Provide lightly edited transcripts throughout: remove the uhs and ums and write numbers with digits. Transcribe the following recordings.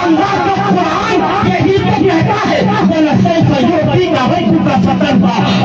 अल्लाह का कुरान यही तो कहता है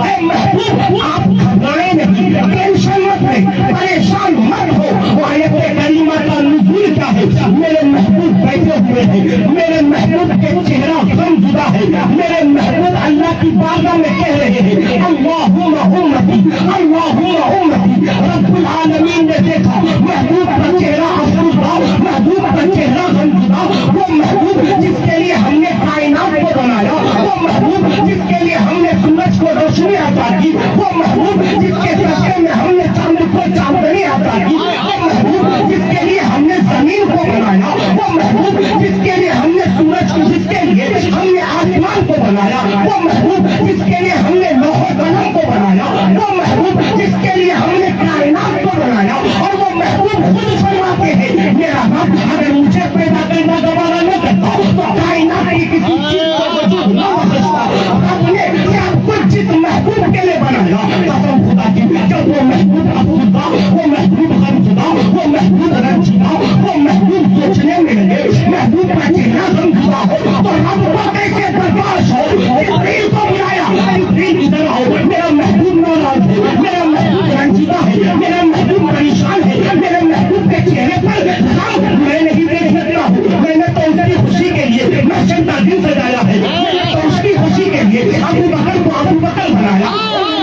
ऐ महबूब आप घबराए नहीं, टेंशन मत ले, परेशान मत हो। वो आयत करीमा का नुज़ूल क्या है? मेरे महबूब बैठे हुए हैं, मेरे महबूब के चेहरा गमज़दा है, मेरे महबूब अल्लाह की बारगाह में कह रहे हैं अल्लाहुम्मा उम्मती अल्लाहुम्मा उम्मती। रब्बुल आलमीन ने देखा महबूब का चेहरा अफ़सुदा, महबूब का चेहरा गमज़दा, वो महबूब जिसके लिए हमने कायनात को बनाया, वो महबूब जिसके लिए हमने सूरज को रोशनी अता की, वो महबूब जिसके सदक़े में हमने चांद को चांदनी अता की, वो महबूब जिसके लिए हमने जमीन को बनाया, वो महबूब जिसके लिए हमने सूरज को, जिसके लिए हमने आसमान को बनाया, वो महबूब जिसके लिए हमने लौह कलम को बनाया, वो महबूब जिसके लिए हमने कायनात को बनाया। और वो महबूब खुद फरमाते हैं मेरा रब अगर मुझे पैदा करना दोबारा न करता तो कायनात की किसी चीज को वजूद न बख्शता। रब ने सब कुछ जिस महबूब के लिए बनाया, कसम खुदा की, जब वो महबूब अफ़सुदा, वो महबूब गमज़दा, वो महबूब रंजीदा, वो महबूब सोचने में लगे महबूब का चेहरा गमज़दा हो तो रब को कैसे बर्दाश्त हो? जिब्रील को बुलाया, जिब्रील इधर आओ, मेरा महबूब नाराज है, मेरा महबूब रंजीदा है, मेरा महबूब परेशान है, मेरे महबूब के चेहरे पर गम मैं नहीं देख सकता हूँ। मैंने तो उसकी खुशी के लिए महशर का दिन सजाया है, मैंने तो उसकी खुशी के लिए अबू बकर को अबू बकर बनाया,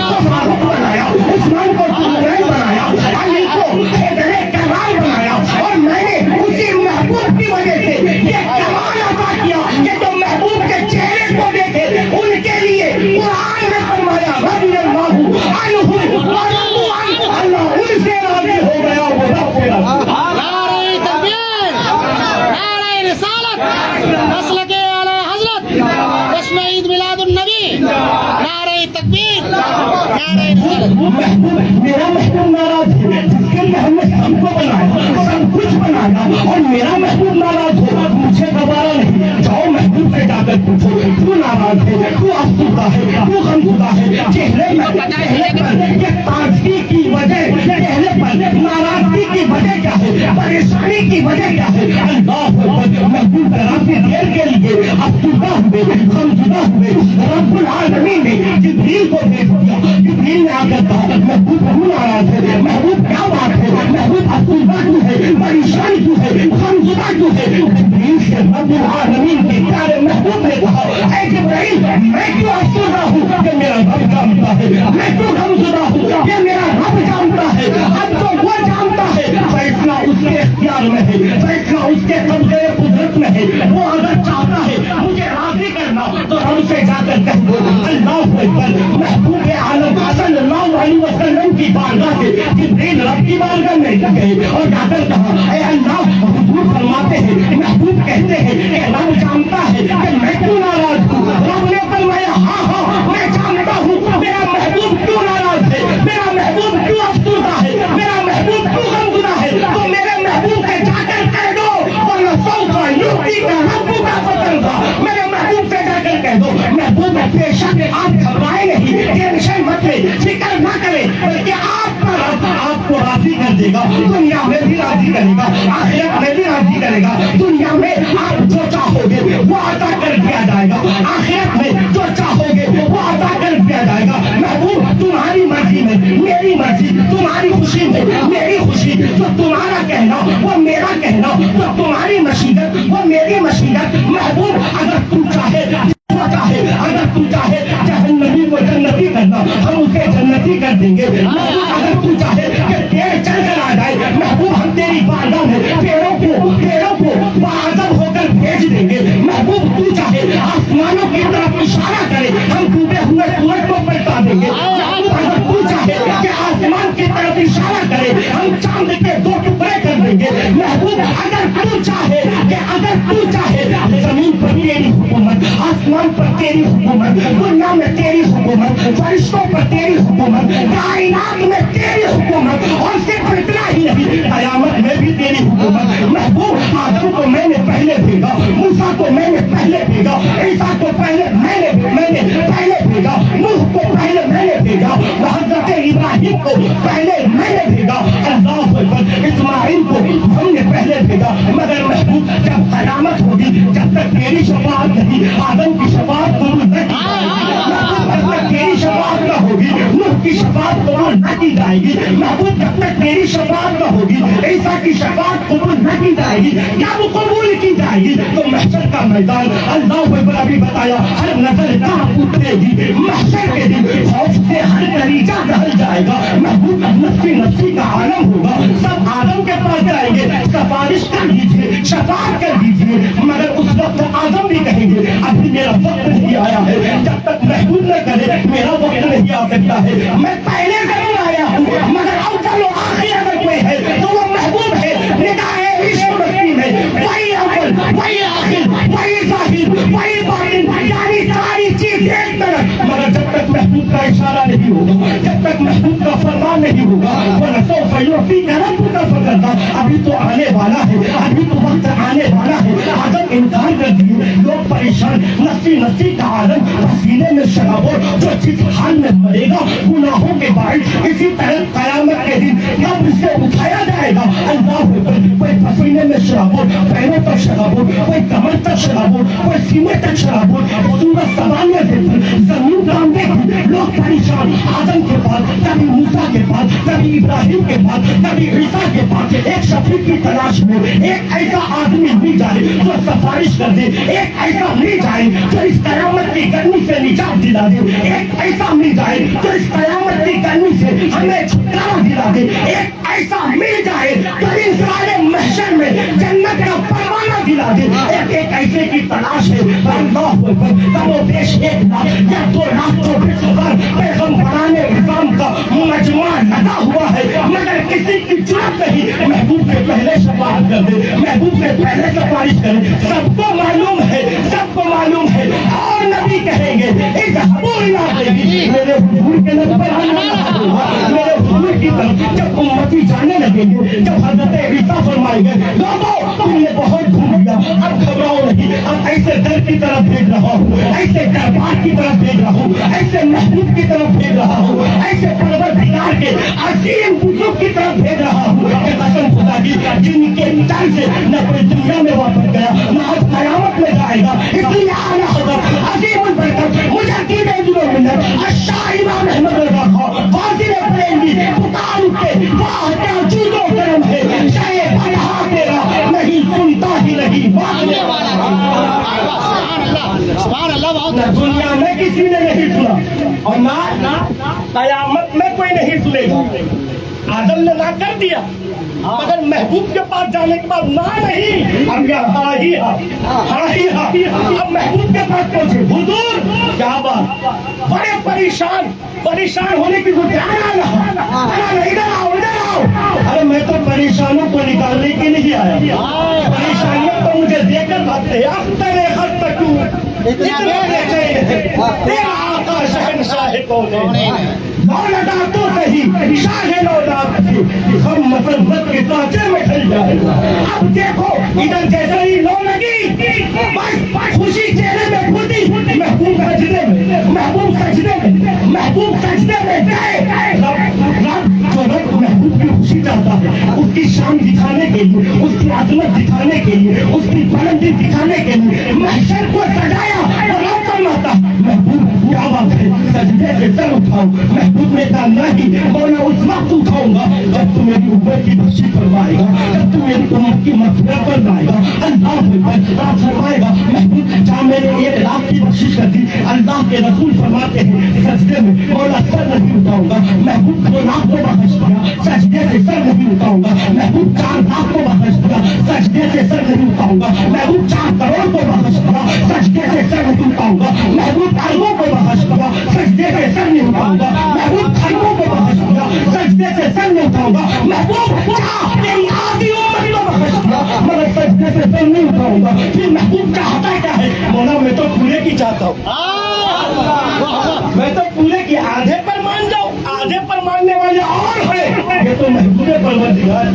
को फारूक बनाया, उस्मान को नूरैन बनाया, अली को हैदरे कमाल बनाया। और मैंने उसी महबूब की वजह से ये कमाल अता किया कि जो महबूब के चेहरे को देखे उनके लिए कुरान में फरमाया रज़ियल्लाहु अन्हु व रज़ू अन्हु, अल्लाह उनसे राज़ी हो गया, वो रब से राज़ी। नारे तकबीर, नारे रिसालत, मसलके आला हज़रत, जश्न ईद मिलादुन नबी, नारे तकबीर, नारे रिसालत। महबूब मेरा महबूब नाराज है, जिसके लिए हमने सबको बनाया, सब कुछ बनाया, और मेरा महबूब नाराज हो मुझे दोबारा नहीं। जाओ महबूब से जाकर पूछो तू नाराज है, तू अफ़सुदा है, तू गमज़दा है, चेहरे पर ये ताजगी की वजह, चेहरे पर नाराजगी की वजह क्या है, परेशानी की वजह क्या है? अल्लाह महबूब जरा सी देर के लिए अफ़सुदा हुए, गमज़दा हुए, रब्बुल आलमीन ने जिब्रील को भेज दिया। जिब्रील ने आकर कहा महबूब क्यों नाराज है, महबूब क्या बात है, महबूब अफ़सुदा क्यों है, परेशान क्यों है, गमज़दा क्यों है? जिब्रील से रब्बुल आलमीन के प्यारे महबूब ने कहा ऐ जिब्रील मैं क्यों अफ़सुदा हूँ कि मेरा रब जानता है, मैं क्यों गमज़दा हूँ कि मेरा रब जानता है। अब तो वो जानता है, फैसला उसके इख्तियार में है, फैसला उसके कब्ज़े कुदरत में है। वो अगर चाहता है मुझे राज़ी करना तो रब से जाकर कह दो अल्लाहु अकबर। महबूब आलम सल्लल्लाहु अलैहि वसल्लम की बारगाह से जिब्रील रब की बारगाह में गए और जाकर कहा ऐ अल्लाह, हुजूर फरमाते हैं, महबूब कहते हैं कि रब जानता है कि मैं क्यों नाराज हूँ। रब ने फरमाया हाँ हाँ मैं जानता हूँ मेरा महबूब क्यों नाराज है, मेरा महबूब क्यों अफ़सुदा है, मेरा महबूब क्यों गमज़दा है। तो मेरे महबूब से जाकर कह दो वरना सौफा युक्ति का रब्बु का फतरदा, मेरे महबूब से जाकर कह दो महबूब बेशक आप घबराए नहीं, टेंशन मत ले, फिक्र ना करें, बल्कि आपका रब आपको राज़ी कर देगा, दुनिया में भी राज़ी करेगा, आखिरत में भी राज़ी करेगा। दुनिया में आप जो चाहोगे वो अता कर दिया जाएगा, आखिरत में जो चाहोगे वो अता कर दिया जाएगा। महबूब तुम्हारी मर्जी में मेरी मर्जी, तुम्हारी खुशी में मेरी खुशी, जो तुम्हारा कहना वो मेरा कहना, जो तुम्हारी मशीरत वो मेरी मशीरत। महबूब अगर तू चाहे अगर तू चाहे जहन्नमी को जन्नती करना हम उसे जन्नती कर देंगे। अगर तू चाहे कि पेड़ चल कर आ जाए महबूब हम तेरी बारगाह में पेड़ों को बाअदब होकर भेज देंगे। महबूब तू चाहे आसमानों की तरफ इशारा करे हम डूबे हुए सूरज को पलटा देंगे। अगर तू चाहे कि आसमान की तरफ इशारा करे हम चांद के दो टुकड़े कर देंगे। महबूब अगर तू चाहे जमीन पर तेरी हुकूमत, आसमान पर तेरी हुकूमत, दुनिया में तेरी हुकूमत, फरिश्तों पर तेरी हुकूमत, कायनात में तेरी हुकूमत, और सिर्फ इतना ही नहीं कयामत में भी तेरी हुकूमत। महबूब आदम को मैंने पहले भेजा, मूसा को मैंने पहले भेजा, ईसा को पहले मैंने पहले भेजा, नूह को पहले मैंने भेजा, हज़रत इब्राहिम को पहले मैंने भेजा, अल्लाह अकबर, इस्माइल को हमने पहले भेजा, मगर महबूब जब कयामत होगी, जब तक तेरी शफाअत नहीं, आदम की शफाअत कबूल नहीं की जाएगी, जब तक तेरी शफाअत न होगी, नूह की शफाअत कबूल न की जाएगी, महबूब जब तक तेरी शफाअत न होगी, ईसा की शफाअत कबूल न की जाएगी, क्या वो कबूल की जाएगी? तो महशर का मैदान, अल्लाह अकबर, अभी बताया, हर नजर कहाँ उतरेगी, महशर के दिन खौफ से हर तरीका ढल जाएगा, महबूब नफ्सी नफ्सी का आलम होगा, सब आदम के पास जाएंगे, सिफारिश कर दीजिए, शफाअत कर दीजिए, मगर उस वक्त आदम भी कहेंगे अभी मेरा वक्त नहीं आया है, जब तक महबूब न करे मेरा वक्त नहीं आ सकता है, मैं पहले जरूर आया हूँ, मगर अब चलो आखिर अगर कोई है तो वो महबूब है, निगाहे इश्क मस्ती में वही अव्वल, वही आखिर, वही जाहिर, वही बातिन, यानी सारी चीज एक तरफ, मगर जब तक महबूब का इशारा नहीं होगा, जब तक महबूब का फरमान नहीं होगा, वो नसो फयोफी करम का फकरता, अभी तो आने वाला है, अभी तो वक्त आने वाला है, आदम इनकार कर दिए, लोग परेशान, नस्सी नस्सी का आदम, पसीने में शराबो, जो जिस हाल में मरेगा गुनाहों के बाद, इसी तरह कयामत के दिन कब्र से उठाया जाएगा, अल्लाह अकबर, कोई पसीने में शराबो, पैरों तक शराबो, कोई कमर तक शराबो, कोई सीने तक शराबो, सूरज सवाने से जमीन कांपे, लोग परेशान, आदम के पास, कभी मूसा के पास, कभी इब्राहिम के पास, कभी ईसा के पास, एक शफीक की तलाश में, एक ऐसा आदमी मिल जाए जो सिफारिश कर दे, एक ऐसा मिल जाए जो इस कयामत की गर्मी से निजात दिला दे, एक ऐसा मिल जाए जो इस कयामत की गर्मी से हमें छुटकारा दिला दे, एक ऐसा मिल जाए जो इन सारे महशर में जन्नत का परवाना दिला दे, एक ऐसे की तलाश है, अल्लाह अकबर, तब वो देश 1 लाख या 2 लाख 24,000 पैगम्बराने निजाम का मजमा लगा हुआ है, मगर किसी की जुर्रत नहीं महबूब से पहले शफाअत कर दे, महबूब से पहले सिफारिश करे, सबको मालूम है, सबको मालूम है, और नबी कहेंगे इस हबूर इला देगी, मेरे हुजूर के नजर मेरे हुजूर की तरफ जब उम्मती जाने लगेंगे, जब हजरत ईसा फरमाएंगे लोगों तुमने बहुत घूम लिया, अब घबराओ नहीं, अब ऐसे दर की तरफ भेज रहा हूँ, ऐसे दरबार की तरफ भेज रहा हूँ, ऐसे महबूब की तरफ भेज रहा हूँ, ऐसे परवरदिगार के अजीम बुजुर्ग की तरफ भेज रहा हूँ, कसम खुदा की, जिनके डर से न कोई दुनिया में वापस गया, न अब कयामत में जाएगा, इसलिए आला हज़रत अजीमुल बरकत मुजद्दिद इल्मुल मिल्लत अश्शाह इमाम अहमद रज़ा खान कासिर बरेलवी पुकार उठे, वाह क्या जूदो करम है, शाये पढ़ा तेरा नहीं सुनता ही नहीं, सुभान अल्लाह, बहुत दुनिया में किसी ने नहीं सुना और ना कयामत में कोई नहीं सुनेगा। आदम ने ना कर दिया, मगर महबूब के पास जाने के बाद ना नहीं, अब क्या हाँ ही हाँ, अब महबूब के पास पहुंचे, हुजूर क्या बात, बड़े परेशान होने की इधर आओ, अरे मैं तो परेशानों को निकालने के लिए आया, परेशानियां तो मुझे देकर भागते हैं, अब तक तेरा आका शहंशाह कौन है, मौलाना तो सही शाह लौलाद से हम मसलमत के सांचे में ढल जाएगा। अब देखो इधर जैसे ही लो लगी, बस खुशी चेहरे में फूटी, महबूब सजदे में गए, रब महबूब की खुशी चाहता है, उसकी शान दिखाने के लिए, उसकी अजमत दिखाने के लिए, उसकी बुलंदी दिखाने के लिए महशर को सजाया और रब फरमाता महबूब क्या बात है, सजदे से सर उठाओ, महबूब ने कहा नहीं, मौला उस वक्त उठाऊंगा जब तू मेरी उम्मत की बख्शी फरमाएगा, जब तू मेरी उम्मत की मग़फ़िरत फरमाएगा, अल्लाह फरमाएगा महबूब जहाँ मैंने 1 लाख की बख्शिश कर दी, अल्लाह के रसूल फरमाते हैं सजदे में मौला सर नहीं उठाऊंगा, महबूब 2 लाख को बख्श दिया, सजदे से सर नहीं उठाऊंगा, महबूब 4 लाख को बख्श दिया, सजदे से सर नहीं उठाऊंगा, महबूब 4 करोड़ को बख्श दिया, सजदे से सर नहीं उठाऊंगा, महबूब अरबों को बख्श दिया, सजदे से सर नहीं उठाऊंगा, महबूब खरबों को बख्श दिया, सजदे से सर नहीं उठाऊंगा, महबूब तेरी आधी उम्मत को बख्श दिया, मगर सजदे से सर नहीं उठाऊंगा, फिर महबूब चाहता क्या है, मौला मैं तो पूरे की चाहता हूँ, मैं तो पूरे की, आधे पर मान जाओ, आधे पर मानने वाले और है, ये तो महबूबे परवरदिगार,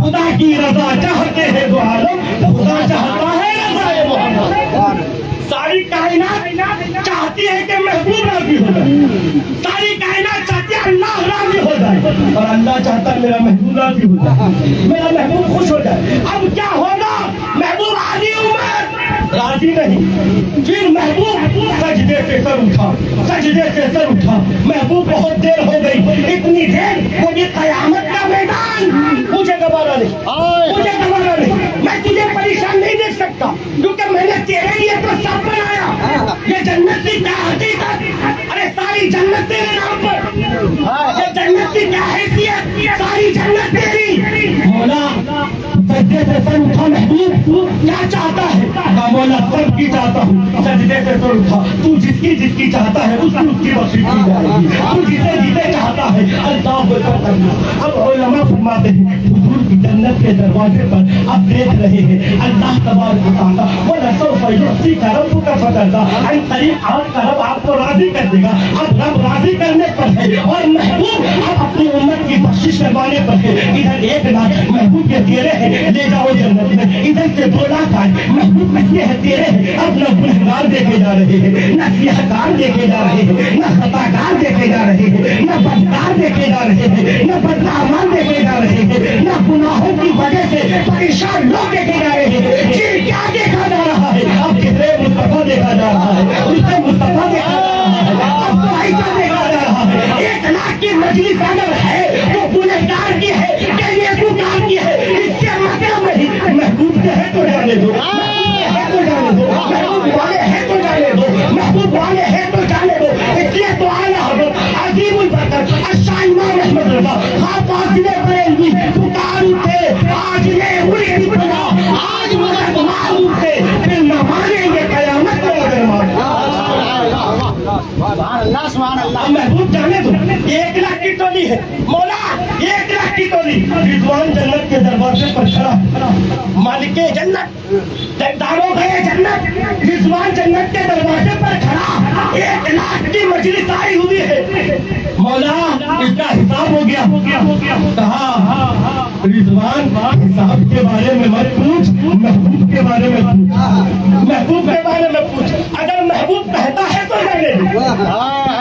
खुदा की रजा चाहते हैं दो आलम, खुदा चाहता है रज़ाए मोहम्मद, सारी कायनात चाहती है कि महबूब राजी हो जाए, सारी कायनात चाहती है अल्लाह राजी हो जाए, और अल्लाह चाहता है मेरा महबूब राजी हो जाए, मेरा महबूब खुश हो जाए। अब क्या होगा? महबूब आदि उम्मत राजी नहीं, फिर महबूब सजदे से सर उठा, सजदे से सर उठा। महबूब बहुत देर हो गई, इतनी देर वो भी कयामत का मैदान, मुझे गवारा नहीं, मुझे गवारा नहीं, मैं तुझे परेशान नहीं देख सकता, क्योंकि मैंने तेरे लिए तो सब बनाया। ये जन्नत की क्या हकीकत? अरे सारी जन्नत तेरे नाम पर, ये जन्नत की क्या हैसियत? सारी जन्नत तेरी। मौला सजदे से सर उठा, महबूब क्या चाहता है? मौला सब की चाहता हूँ, सजदे से सर उठा। तू जिसकी जिसकी चाहता है उसकी बख्शिश की जाएगी, तू जिसे जिसे चाहता है अल्लाह अकबर करना। अब उलमा फरमाते हैं हुजूर की जन्नत के दरवाजे पर अब देख रहे हैं अल्लाह तबारक व तआला वो रसूल फय्युती करम का फतरदा अन करीब आप रब आपको राजी कर देगा। अब रब राजी करने पर है और महबूब अब अपनी उम्मत की बख्शिश करवाने पर है। इधर 1 लाख महबूब के तेरे हैं, ले जाओ जन्नत में, इधर से 2 लाख आए महबूब कहते हैं तेरे हैं। अब न गुनहगार देखे जा रहे हैं, न सियाहकार देखे जा रहे हैं, न खताकार देखे जा रहे हैं, न बदकार देखे जा रहे हैं, न बदनामान देखे जा रहे हैं, न गुनाहों की वजह से परेशान लोग देखे जा रहे हैं। फिर क्या देखा जा रहा है? अब चेहरे मुस्तफा देखा जा रहा है, उससे मुस्तफा देखा जा रहा है, अब तो ऐसा देखा जा रहा है। 1 लाख की मजलिस अगर है तो गुनहगार की है, नेकूकार की है, इससे मतलब नहीं। महबूब के है तो जाने दो, महबूब वाले हैं तो जाने दो, महबूब वाले हैं तो जाने दो। इसलिए तो आला हज़रत अज़ीमुल बरकत अशाह इमाम अहमद रज़ा ख़ां फ़ाज़िले बरेलवी पुकारू थे, आज ने उनकी खुदा, आज मदद मांगू थे, फिर न मानेंगे क़यामत को मगर अब महबूब जाने दो। 1 लाख की टोली है मौला, 1 लाख की टोली। रिजवान जन्नत के दरवाजे पर खड़ा, मालिके जन्नत दारों गए जन्नत, रिजवान जन्नत के दरवाजे पर खड़ा, 1 लाख की मजलिस आई हुई है। मौला इसका हिसाब हो गया। कहा रिजवान हिसाब के बारे में मत पूछ, महबूब के बारे में पूछ, महबूब के बारे में पूछ। अगर महबूब कहता है तो जाने दे,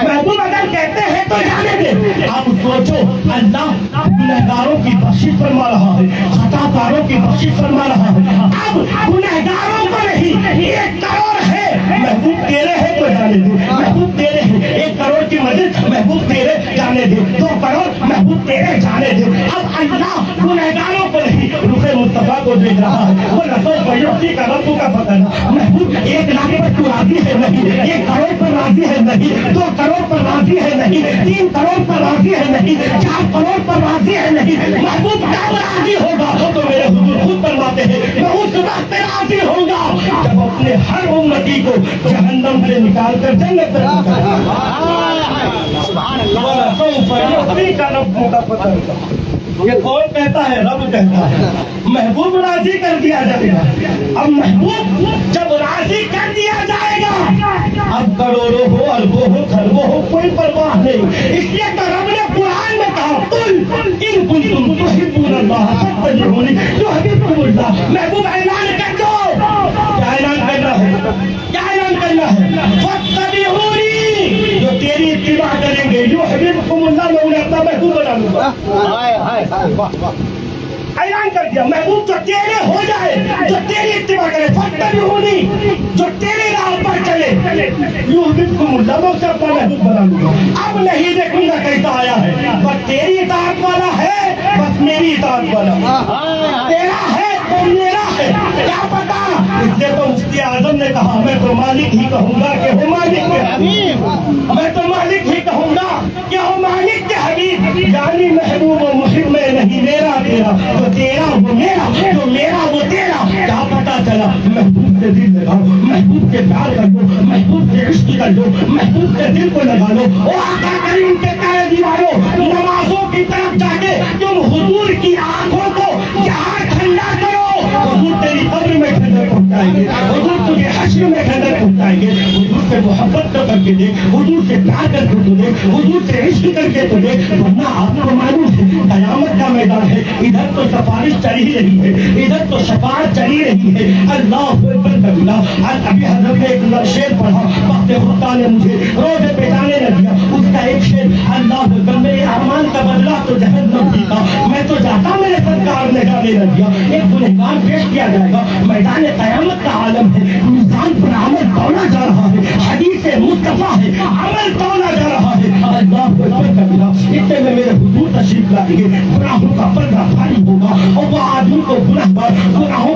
महबूब अगर कहते हैं तो जाने दे। आप सोचो अल्लाह गुनहगारों की बख्शिश फरमा रहा है, खताकारों की बख्शिश फरमा रहा है। अब गुनहगारों को नहीं, 1 करोड़ है महबूब तेरे है तो जाने दे, महबूब तेरे है। 1 करोड़ की मदद महबूब तेरे जाने दे, 2 करोड़ महबूब तेरे जाने दे। अब अल्लाह गुनहगारों को नहीं रुखे मुस्तफा को देख रहा है। वो रसूल फय्युती का रब्बू का फतरदा महबूब 1 लाख पर तू राजी है नहीं, 1 करोड़ पर राजी है नहीं, 2 करोड़ पर राजी है नहीं, 3 करोड़ पर राजी है नहीं, 4 करोड़ पर राजी है नहीं। महबूब कब राजी होगा? तो मेरे हुजूर खुद फरमाते हैं मैं उस वक्त राजी होगा जब अपने हर उम्मती को जहन्नम से निकाल कर जन्नत में ये कौन कहता है? रब कहता है। महबूब राजी कर दिया जाएगा। अब महबूब जब राजी कर दिया जाएगा, अब करोड़ों हो, अरबों हो, खरबों हो, कोई परवाह नहीं। इसलिए तो रब ने कुरान में कहा कुल इन कुंतुम तुहिब्बूनल्लाह फत्तबिऊनी युहब्बुकुमुल्लाह। महबूब ऐलान कर दो। क्या ऐलान करना है? क्या ऐलान करना है? फत्तबिऊनी, जो तेरी इत्तिबा करेंगे युहब्बुकुमुल्लाह, मैं उन्हें अपना महबूब बना लूंगा। ऐलान कर दिया महबूब जो तेरे हो जाए, जो तेरी इत्तिबा करे, फत्तबिऊनी, जो तेरे राह पर चले, युहब्बुकुमुल्लाह, मैं उसे अपना महबूब बना लूंगा। अब नहीं देखूंगा कैसा आया है, बस तेरी इताअत वाला है, बस मेरी इताअत वाला, तेरा है तो मेरा है, क्या पता। इसलिए तो मुफ्ती आजम ने कहा मैं तो मालिक ही कहूंगा कि हो मालिक के हबीब, मैं तो मालिक ही कहूंगा कि हो मालिक के हबीब। यानी महबूब और मुहिब में नहीं मेरा तेरा, तो तेरा वो मेरा, तो मेरा वो तेरा। क्या पता चला? महबूब से दिल लगाओ, महबूब के प्यार कर दो, महबूब से इश्क कर दो, महबूब के दिल को लगा लो। ओ आका करीम के प्यारे दीवारों, नमाजों की तरफ जाके तुम हुजूर की आंखों को यहाँ ठंडा करो। हुजूर तेरी कब्र में ठंडक पहुंचाएंगे, हुजूर तुझे हश्र में ठंडक पहुंचाएंगे। हुजूर से मोहब्बत तो करके दे, हुजूर से प्यार करके तो दे, हुजूर से इश्क करके तो दे। वरना आपको मालूम है कयामत का मैदान है, इधर तो सिफारिश चल ही रही है, इधर तो शफाअत चल ही रही है। अल्लाह अकबर कबीरा। अभी हजरत ने एक शेर पढ़ा, वक्त खुदा ने मुझे रोजे पे जाने न दिया। उसका एक शेर, अल्लाह अकबर, मेरे अरमान का बदला तो जहन्नम भी था, मैं तो जाता मेरे सरकार ने जाने न दिया। एक गुनहगार पेश किया जाएगा, मैदान क़यामत का आलम है, मिज़ान पर अमल तौला जा रहा है, हदीस मुस्तफा है, अमल तौला जा रहा है। अल्लाह अकबर कबीरा। इतने में मेरे हुजूर तशरीफ लाएंगे, गुनाहों का पर्दा भारी होगा और वो आदमी को गुनाहगार गुनाहों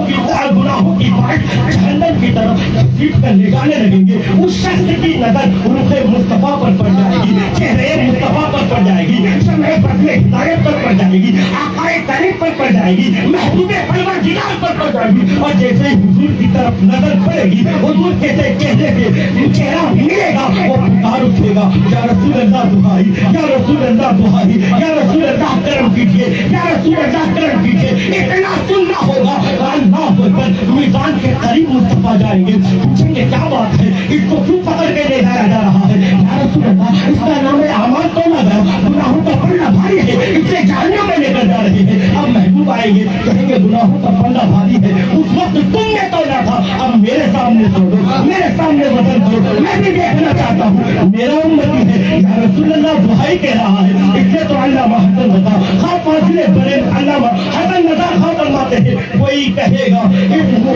की बात जहन्नम की तरफ घसीट कर ले जाने लगेंगे। उस शख्स की नजर रुखे मुस्तफा पर पड़ जाएगी, चेहरे मुस्तफा पर पड़ जाएगी, शम्ह बदले हिदायत पर पड़ जाएगी, आकाए करीम पर पड़ जाएगी, महबूबे परवरदिगार पर पड़ जाएगी। और जैसे ही हुजूर की तरफ नजर पड़ेगी, हुजूर के चेहरे से चेहरा मिलेगा, वो पुकार उठेगा, या रसूल अल्लाह दुहाई, या रसूल अल्लाह दुहाई, या रसूल अल्लाह करम कीजिए, या रसूल अल्लाह करम कीजिए। इतना सुनना होगा। अल्लाह अकबर। मीज़ान के करीब मुस्तफा जाएंगे, पूछेंगे क्या बात है, इसको क्यों पकड़ के ले जाया जा रहा है? या रसूल अल्लाह, इसका नाम है अमाल तो ना गया, गुनाहों का पल्ला भारी है, इसलिए जहन्नम में लेकर जा रहे हैं। अब महबूब आएंगे, कहेंगे गुनाहों का पल्ला भारी है, उस वक्त तुमने तोला था, अब मेरे सामने तोड़ो, मेरे सामने वजन करो, मैं भी देखना चाहता हूँ मेरा उम्मती है। या रसूल अल्लाह दुहाई कह रहा है, इसलिए तो अल्लामा हसन रज़ा खां फासिले बड़े अल्लामा हसन रज़ा खां फरमाते हैं, कोई कहेगा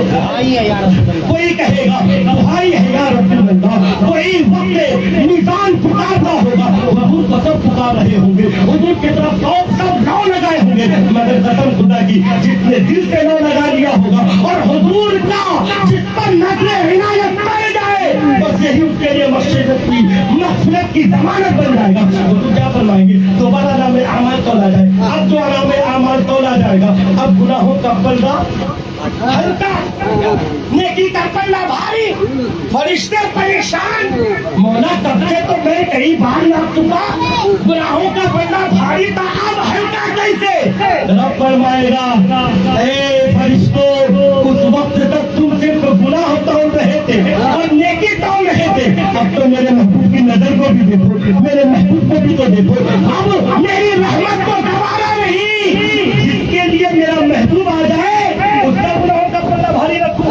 दुहाई है या रसूल अल्लाह, कोई कहेगा दुहाई है या रसूल अल्लाह, कोई वक्त मीज़ान पुकारता होगा, हुजूर को सब पुकार रहे होंगे, हुजूर की तरफ सब लौ लगाए होंगे, मगर कसम खुदा की जिसने दिल से लौ लगा लिया होगा और हुजूर का जिस पर नज़रे इनायत पड़ जाए, बस यही उसके लिए मग़फ़िरत की ज़मानत बन जाएगा। हुजूर क्या फरमाएंगे? दोबारा नाम आमाल तोला जाए। अब जो नाम आमाल तोला जाएगा, अब गुनाहों का पल्ला हल्का, नेकी का पल्ला भारी, फरिश्ते परेशान। मौला तब से तो मैं कई बार नाप चुका, गुनाहों का पल्ला भारी था, अब हल्का कैसे? रब फरमाएगा, ए फरिश्तों, उस वक्त तक तुम सिर्फ गुनाह तोड़ रहे थे और नेकी तोड़ रहे थे, अब तो मेरे महबूब की नजर को भी देखो, मेरे महबूब को भी तो देखो। अब मेरी रहमत को गवारा नहीं, जिसके लिए मेरा महबूब आ जाए उसका गुनाहों का पल्ला भारी रखो।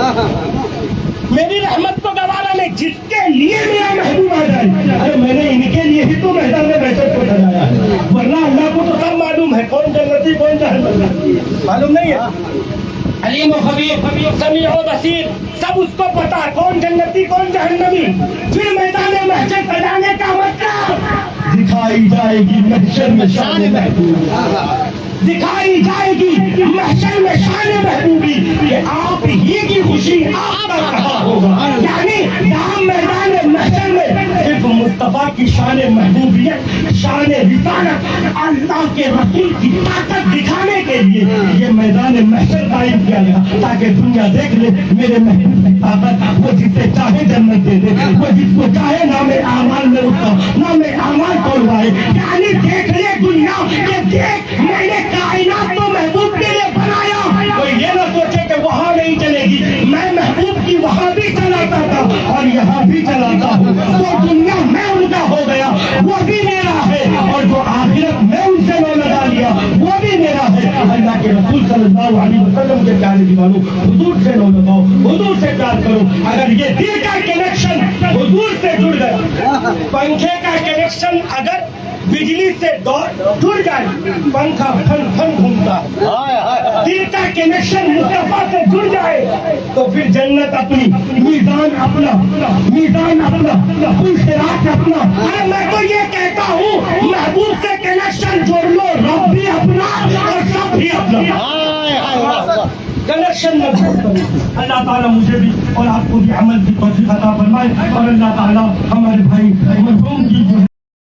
मेरी रहमत को गवारा नहीं, जिसके लिए मेरा महबूब आ जाए। अरे मैंने इनके लिए ही तो मैदान में बैठक को सजाया है, वरना अल्लाह को तो सब मालूम है कौन जन्नती कौन जहन्नमी, मालूम नहीं है? अलीम व खबीर, समीअ व बसीर, सब उसको पता है कौन जन्नती कौन जहन्नमी। फिर मैदान महशर सजाने का मतलब दिखाई जाएगी महशर में शान महबूब, दिखाई जाएगी महशर में शान महबूबी कि आप ही की खुशी आप पर कहा होगा। यानी यहाँ मैदान महशर में सिर्फ मुस्तफा की शान महबूबियत, शान रिसालत, अल्लाह के रसूल की ताकत दिखाने के लिए ये मैदान महशर कायम किया गया, ताकि दुनिया देख ले मेरे महबूब की ताकत। वो जिसे चाहे जन्नत दे दे, वो जिसको चाहे नामे आमाल में उसका नामे आमाल तोड़वाए। यानी देख ले दुनिया के देख, मैंने कायनात तो महबूब के लिए बनाया, कोई ये ना सोचे कि वहाँ नहीं चलेगी, मैं महबूब की वहाँ भी चलाता था और यहाँ भी चलाता हूँ। तो दुनिया में उनका हो गया, वो भी मेरा है, और जो आखिरत में उनसे लो लगा लिया वो भी मेरा है। अल्लाह के रसूल सल्लल्लाहु अलैहि वसल्लम के प्यारे दीवानों, हुजूर से लो लगाओ, हुजूर से प्यार करो। अगर ये दिल का कनेक्शन हुजूर से जुड़ गया, पंखे का कनेक्शन अगर बिजली से जुड़ जाए, पंखा फन फन घूमता है। दिल का कनेक्शन मुस्तफा से जुड़ जाए तो फिर जन्नत अपनी, मीज़ान अपना, पुलसिरात अपना। अरे मैं तो ये कहता हूँ महबूब से कनेक्शन जोड़ लो, रब भी अपना और सब भी अपना, कनेक्शन मजबूत करो। अल्लाह ताला मुझे भी और आपको भी अमल की तौफीक अता फरमाए, और अल्लाह ताला हमारे भाई मरहूम की